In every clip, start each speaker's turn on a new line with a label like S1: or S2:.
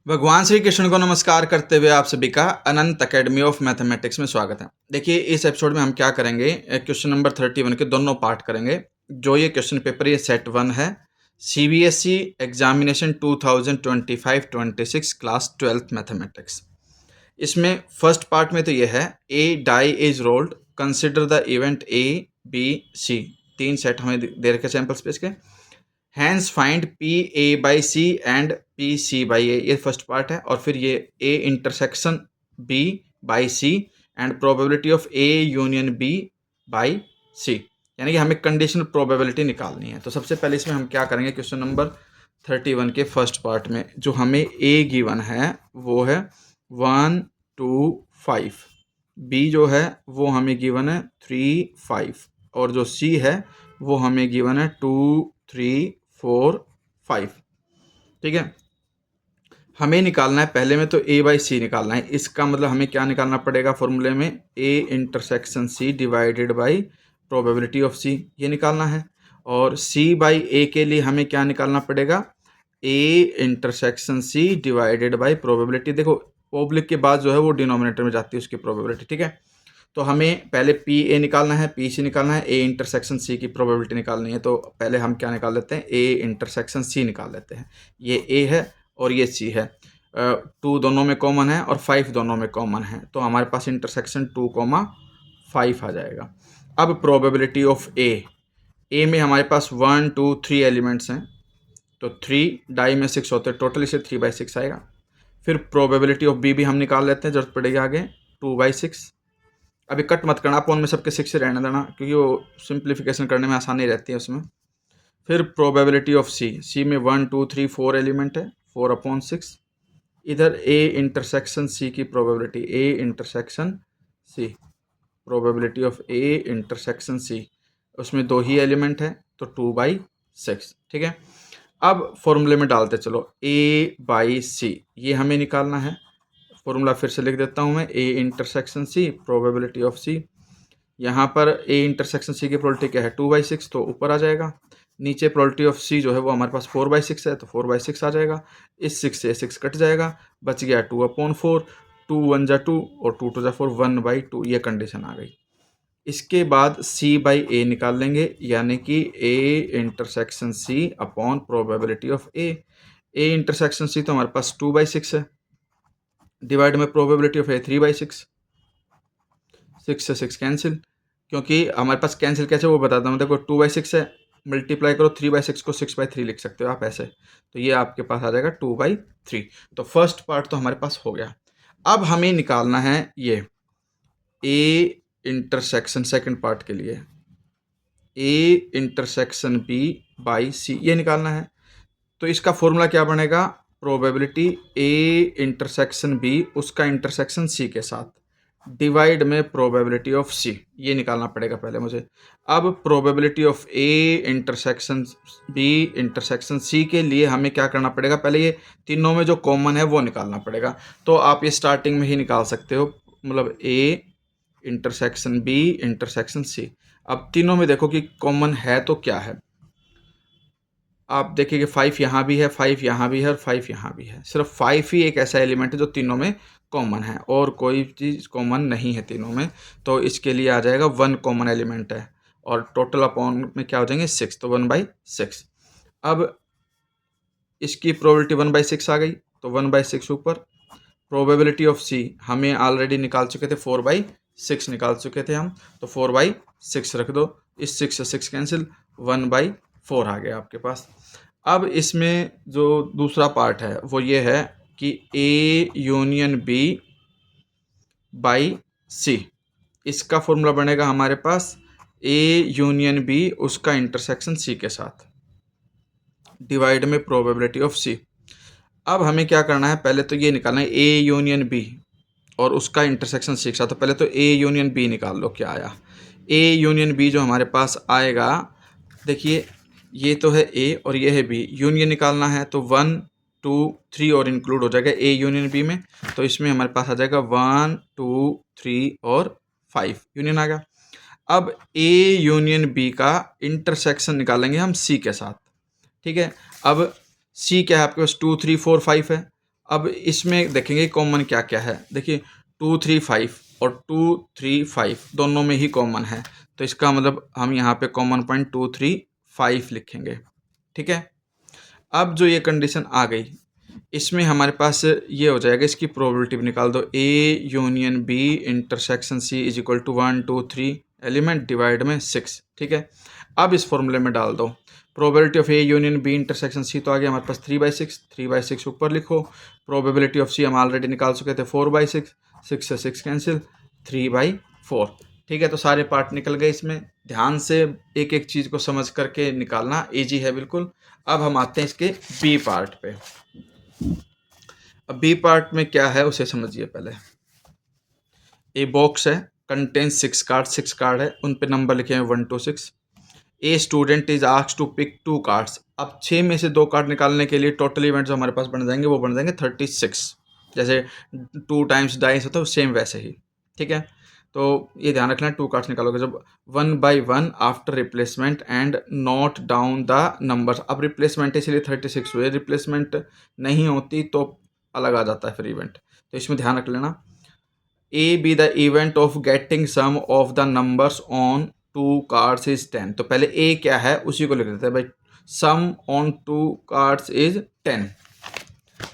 S1: भगवान श्री कृष्ण को नमस्कार करते हुए आप सभी का अनंत अकेडमी ऑफ मैथमेटिक्स में स्वागत है। देखिए इस एपिसोड में हम क्या करेंगे, क्वेश्चन नंबर 31 के दोनों पार्ट करेंगे। जो ये क्वेश्चन पेपर ये सेट 1 है, CBSE examination 2025-26 class 12th mathematics. इसमें फर्स्ट पार्ट में तो ये है, a die is rolled, consider the event A B C. 3 set हमें दे रखे सैम्पल स्पेस के। Hence find P A by C and P C by A, ये फर्स्ट पार्ट है। और फिर ये A intersection B by C and probability of A union B by C, यानी कि हमें कंडीशनल प्रोबेबिलिटी निकालनी है। तो सबसे पहले इसमें हम क्या करेंगे, क्वेश्चन नंबर 31 के फर्स्ट पार्ट में जो हमें ए गिवन है वो है 1 2 5, बी जो है वो हमें गिवन है 3 5, और जो सी है वो हमें गिवन है 2 3 4 5। ठीक है, हमें निकालना है पहले में तो ए बाई सी निकालना है। इसका मतलब हमें क्या निकालना पड़ेगा फॉर्मूले में, A intersection C divided by probability of C, ये निकालना है। और सी बाई ए के लिए हमें क्या निकालना पड़ेगा, A intersection C divided by probability. देखो ओब्लिक के बाद जो है वो डिनोमिनेटर में जाती है उसकी प्रोबेबिलिटी। ठीक है, तो हमें पहले पी ए निकालना है, पी सी निकालना है, ए इंटरसेक्शन सी की प्रोबेबिलिटी निकालनी है। तो पहले हम क्या निकाल लेते हैं, ए इंटरसेक्शन सी निकाल लेते हैं। ये ए है और ये सी है, 2 दोनों में कॉमन है और 5 दोनों में कॉमन है, तो हमारे पास इंटरसेक्शन 2, 5 आ जाएगा। अब प्रोबेबिलिटी ऑफ ए में हमारे पास 1 2 3 एलिमेंट्स हैं, तो 3 डाई में 6 होते हैं, टोटल इसे 3/6 आएगा। फिर प्रोबेबिलिटी ऑफ बी भी हम निकाल लेते हैं, जरूरत पड़ेगी आगे 2/6। अभी कट मत करना, अपन में सबके 6 रहने देना, क्योंकि वो सिंप्लीफिकेशन करने में आसानी रहती है उसमें। फिर प्रोबेबिलिटी ऑफ सी में 1 2 3 4 एलिमेंट है, 4/6। इधर ए इंटरसेक्शन सी की probability, A intersection C, probability of A intersection C, उसमें 2 ही एलिमेंट है तो 2/6। ठीक है, अब फॉर्मूले में डालते चलो, ए बाई सी ये हमें निकालना है। फॉर्मूला फिर से लिख देता हूँ मैं, A intersection C probability of C. यहाँ पर ए इंटरसेक्शन सी की प्रोबेबिलिटी क्या है, 2/6, तो ऊपर आ जाएगा। नीचे प्रोबेबिलिटी ऑफ सी जो है वो हमारे पास 4/6 है, तो 4/6 आ जाएगा। इस 6 से 6 कट जाएगा, बच गया 2/4, 2 1 जा 2 और 2 2 जा 4, 1/2, ये कंडीशन आ गई। इसके बाद सी बाई ए निकाल लेंगे, यानी कि A intersection C upon probability of A intersection C तो हमारे पास 2/6 है, डिवाइड में प्रोबेबिलिटी ऑफ ए 3/6, 6 से 6 कैंसिल, क्योंकि हमारे पास कैंसिल कैसे वो बताता हूँ। देखो 2/6 है, मल्टीप्लाई करो 3/6 को 6/3 लिख सकते हो आप ऐसे, तो ये आपके पास आ जाएगा 2/3। तो फर्स्ट पार्ट तो हमारे पास हो गया। अब हमें निकालना है ये ए इंटरसेक्शन, सेकंड पार्ट के लिए ए इंटरसेक्शन बी बाई सी, ये निकालना है। तो इसका फॉर्मूला क्या बनेगा, प्रोबेबिलिटी ए इंटरसेक्शन बी उसका इंटरसेक्शन सी के साथ डिवाइड में प्रोबेबिलिटी ऑफ सी, ये निकालना पड़ेगा पहले मुझे। अब probability of A intersection B intersection C के लिए हमें क्या करना पड़ेगा, पहले ये तीनों में जो कॉमन है वो निकालना पड़ेगा। तो आप ये स्टार्टिंग में ही निकाल सकते हो, मतलब A intersection B intersection C. अब तीनों में देखो कि कॉमन है तो क्या है। आप देखिए कि 5 यहाँ भी है, 5 यहाँ भी है और 5 यहाँ भी है। सिर्फ 5 ही एक ऐसा एलिमेंट है जो तीनों में कॉमन है, और कोई चीज़ कॉमन नहीं है तीनों में। तो इसके लिए आ जाएगा 1 कॉमन एलिमेंट है, और टोटल अपॉन में क्या हो जाएंगे 6, तो 1/6। अब इसकी प्रोबेबिलिटी 1/6 आ गई, तो 1/6 ऊपर। प्रोबेबिलिटी ऑफ सी हमें ऑलरेडी निकाल चुके थे, 4/6 निकाल चुके थे हम, तो 4/6 रख दो। इस 6 से 6 कैंसिल, 1/4 आ गया आपके पास। अब इसमें जो दूसरा पार्ट है वो ये है कि ए यूनियन बी बाई सी, इसका फॉर्मूला बनेगा हमारे पास ए यूनियन बी उसका इंटरसेक्शन सी के साथ डिवाइड में प्रोबेबिलिटी ऑफ सी। अब हमें क्या करना है, पहले तो ये निकालना है ए यूनियन बी और उसका इंटरसेक्शन सी के साथ। तो पहले तो ए यूनियन बी निकाल लो, क्या आया। ए यूनियन बी जो हमारे पास आएगा, देखिए ये तो है ए और ये है बी, यूनियन निकालना है तो 1 2 3 और इंक्लूड हो जाएगा ए यूनियन बी में, तो इसमें हमारे पास आ जाएगा 1 2 3 और 5 यूनियन आ गया। अब ए यूनियन बी का इंटरसेक्शन निकालेंगे हम सी के साथ। ठीक है, अब सी क्या है आपके पास 2 3 4 5 है, अब इसमें देखेंगे कॉमन क्या क्या है। देखिए 2 3 5 और 2 3 5 दोनों में ही कॉमन है, तो इसका मतलब हम यहाँ पे कॉमन पॉइंट 2 3 5 लिखेंगे। ठीक है, अब जो ये कंडीशन आ गई, इसमें हमारे पास ये हो जाएगा, इसकी प्रोबेबिलिटी भी निकाल दो। A union B intersection C is equal to 1 2 3 element divide में 6। ठीक है, अब इस फॉर्मूले में डाल दो probability of A union B intersection C, तो आ गया हमारे पास 3/6। 3/6 ऊपर लिखो। प्रोबेबिलिटी ऑफ सी हम ऑलरेडी निकाल चुके थे 4/6, 6 से 6 कैंसिल, 3/4। ठीक है, तो सारे पार्ट निकल गए। इसमें ध्यान से एक एक चीज़ को समझ करके निकालना, ईजी है बिल्कुल। अब हम आते हैं इसके बी पार्ट पे। अब बी पार्ट में क्या है उसे समझिए पहले। ए बॉक्स है, कंटेन 6 कार्ड, 6 कार्ड है, उन पे नंबर लिखे हैं 1 to 6। A student is asked to pick 2 cards. अब 6 में से 2 कार्ड निकालने के लिए टोटल इवेंट जो हमारे पास बन जाएंगे वो बन जाएंगे 36। जैसे 2 टाइम्स डाइस होता है सेम वैसे ही। ठीक है, तो ये ध्यान रखना, 2 कार्ड्स निकालोगे जब 1 by 1 after replacement and note down the numbers. अब रिप्लेसमेंट इसलिए 36 हुए, रिप्लेसमेंट नहीं होती तो अलग आ जाता है फिर इवेंट, तो इसमें ध्यान रख लेना। A B the event of getting sum of the numbers on 2 cards is 10। तो पहले ए क्या है उसी को लिख देते हैं भाई, सम ऑन 2 कार्ड्स इज 10।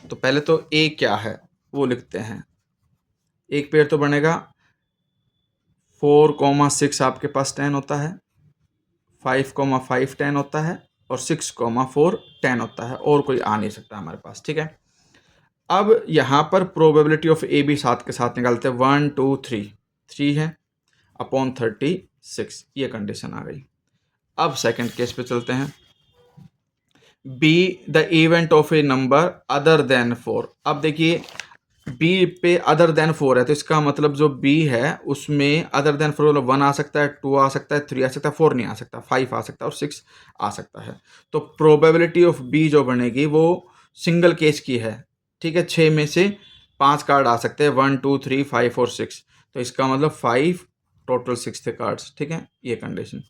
S1: तो पहले तो ए क्या है वो लिखते हैं। एक पेयर तो बनेगा 4,6 आपके पास 10 होता है, 5,5 10 होता है, और 6,4 10 होता है, और कोई आ नहीं सकता हमारे पास। ठीक है, अब यहाँ पर प्रोबेबिलिटी ऑफ ए बी साथ के साथ निकालते हैं। 1 2 3, 3 है अपॉन 36, ये कंडीशन आ गई। अब सेकंड केस पे चलते हैं। B the event of A number other than 4। अब देखिए बी पे अदर देन 4 है, तो इसका मतलब जो बी है उसमें अदर देन 4 मतलब 1 आ सकता है, 2 आ सकता है, 3 आ सकता है, 4 नहीं आ सकता, 5 आ सकता है और 6 आ सकता है। तो प्रोबेबिलिटी ऑफ बी जो बनेगी वो सिंगल केस की है। ठीक है, 6 में से 5 कार्ड आ सकते हैं, 1 2 3 5 और 6, तो इसका मतलब 5 टोटल 6 थे कार्ड्स। ठीक है, ये कंडीशन।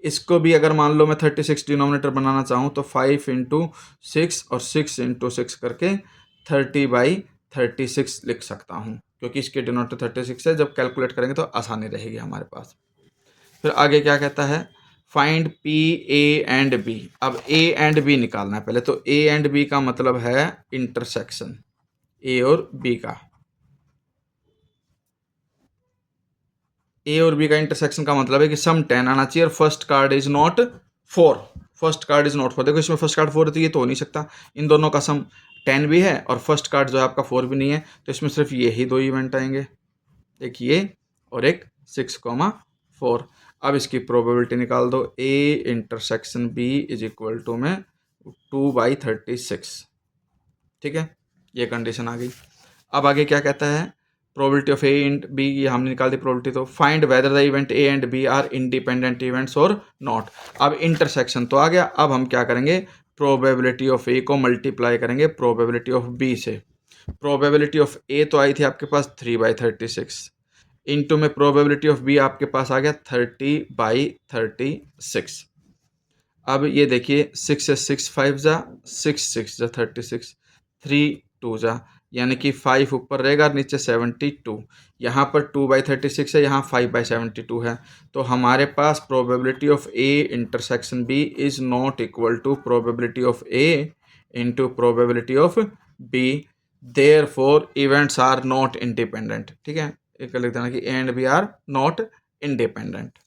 S1: इसको भी अगर मान लो मैं 36 डिनोमिनेटर बनाना चाहूँ तो 5 × 6 और 6 × 6 करके 30/36 लिख सकता हूँ, क्योंकि इसके डिनोमिनेटर 36 है। जब कैलकुलेट करेंगे तो आसानी रहेगी हमारे पास। फिर आगे क्या कहता है, find P A and B. अब ए एंड बी निकालना है पहले, तो ए एंड बी का मतलब है इंटरसेक्शन ए और बी का। ए और बी का इंटरसेक्शन का मतलब है कि सम 10 आना चाहिए और first card is not 4। First card is not 4। देखो इसमें फर्स्ट कार्ड 4 है तो ये तो हो नहीं सकता। इन दोनों का सम 10 भी है और फर्स्ट कार्ड जो है आपका 4 भी नहीं है, तो इसमें सिर्फ ये ही 2 इवेंट आएंगे, एक ये और एक 6,4। अब इसकी प्रोबेबिलिटी निकाल दो। A intersection B is equal to में 2/36। ठीक है, ये कंडीशन आ गई। अब आगे क्या कहता है, probability of A and B, ये हमने निकाल दी प्रोबेबिलिटी। तो find whether the event A and B are independent events और नॉट। अब इंटरसेक्शन तो आ गया, अब हम क्या करेंगे, प्रोबेबिलिटी ऑफ ए को मल्टीप्लाई करेंगे प्रोबेबिलिटी ऑफ बी से। प्रोबेबिलिटी ऑफ ए तो आई थी आपके पास 3/36, इनटू में प्रोबेबिलिटी ऑफ बी आपके पास आ गया 30/36। अब ये देखिए 6 से 6 5 जा, 6 6 जा 36, 3 2 जा, यानी कि 5 ऊपर रहेगा और नीचे 72। यहाँ पर 2/36 है, यहाँ 5/72 है, तो हमारे पास probability of A intersection B is not equal to probability of A into probability of B. Therefore events are not independent. ठीक है, एक लिख देना कि A and B are not independent.